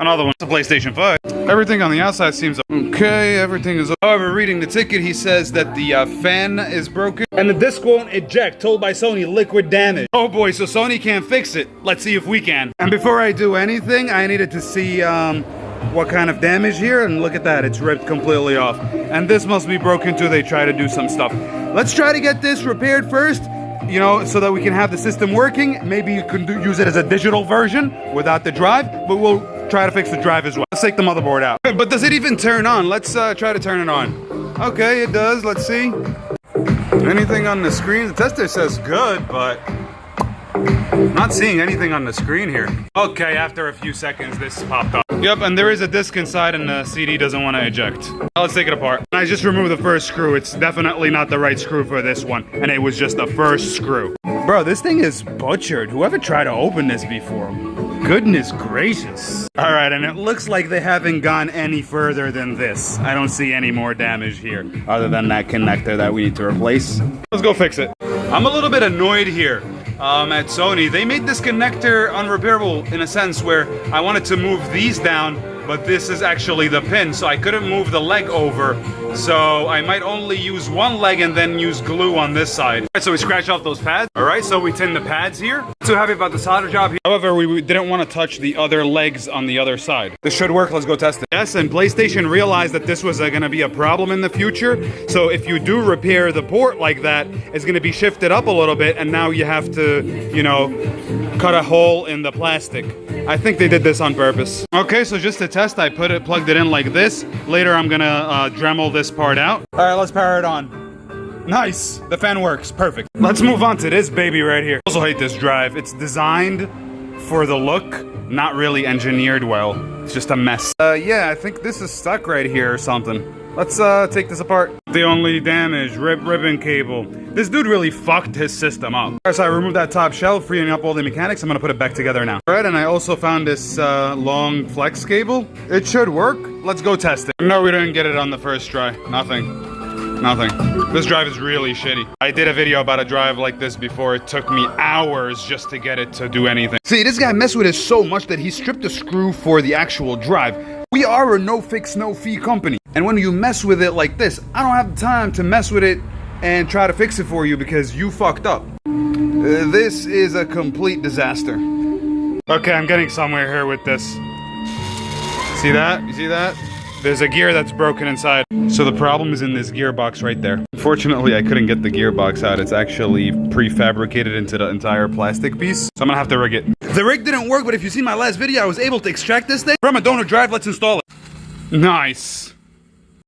Another one. It's a PlayStation 5. Everything on the outside seems okay. Everything is. However, reading the ticket, he says that the fan is broken and the disc won't eject. Told by Sony, liquid damage. Oh boy, so Sony can't fix it. Let's see if we can. And before I do anything, I needed to see what kind of damage here, and look at that, it's ripped completely off. And this must be broken too. They try to do some stuff. Let's try to get this repaired first, you know, so that we can have the system working. Maybe you can use it as a digital version without the drive, but we'll try to fix the drive as well. Let's take the motherboard out. But does it even turn on? Let's try to turn it on. Okay, it does. Let's see. Anything on the screen? The tester says good, but not seeing anything on the screen here. Okay, after a few seconds, this popped up. Yep, and there is a disc inside and the CD doesn't want to eject. Now let's take it apart. I just removed the first screw. It's definitely not the right screw for this one. And it was just the first screw. Bro, this thing is butchered. Whoever tried to open this before? Goodness gracious. All right, and it looks like they haven't gone any further than this. I don't see any more damage here, other than that connector that we need to replace. Let's go fix it. I'm a little bit annoyed here. At Sony, they made this connector unrepairable in a sense where I wanted to move these down, but this is actually the pin, so I couldn't move the leg over. So I might only use one leg and then use glue on this side. All right, so we scratch off those pads. All right, so we tin the pads here. Not too happy about the solder job here. However, we didn't want to touch the other legs on the other side. This should work. Let's go test it. Yes, and PlayStation realized that this was going to be a problem in the future. So if you do repair the port like that, it's going to be shifted up a little bit, and now you have to, you know, cut a hole in the plastic. I think they did this on purpose. Okay, so just to test, I plugged it in like this. Later, I'm gonna Dremel this part out. All right, let's power it on. Nice, the fan works, perfect. Let's move on to this baby right here. I also hate this drive. It's designed for the look, not really engineered well. It's just a mess. Yeah, I think this is stuck right here or something. Let's take this apart. The only damage, ribbon cable. This dude really fucked his system up. Alright, so I removed that top shell, freeing up all the mechanics. I'm gonna put it back together now. Alright, and I also found this long flex cable. It should work. Let's go test it. No, we didn't get it on the first try. Nothing. This drive is really shitty. I did a video about a drive like this before. It took me hours just to get it to do anything. See, this guy messed with it so much that he stripped the screw for the actual drive. We are a no-fix, no-fee company. And when you mess with it like this, I don't have the time to mess with it and try to fix it for you because you fucked up. This is a complete disaster. Okay, I'm getting somewhere here with this. See that? You see that? There's a gear that's broken inside. So the problem is in this gearbox right there. Unfortunately, I couldn't get the gearbox out. It's actually prefabricated into the entire plastic piece. So I'm gonna have to rig it. The rig didn't work, but if you see my last video, I was able to extract this thing from a donor drive. Let's install it. Nice.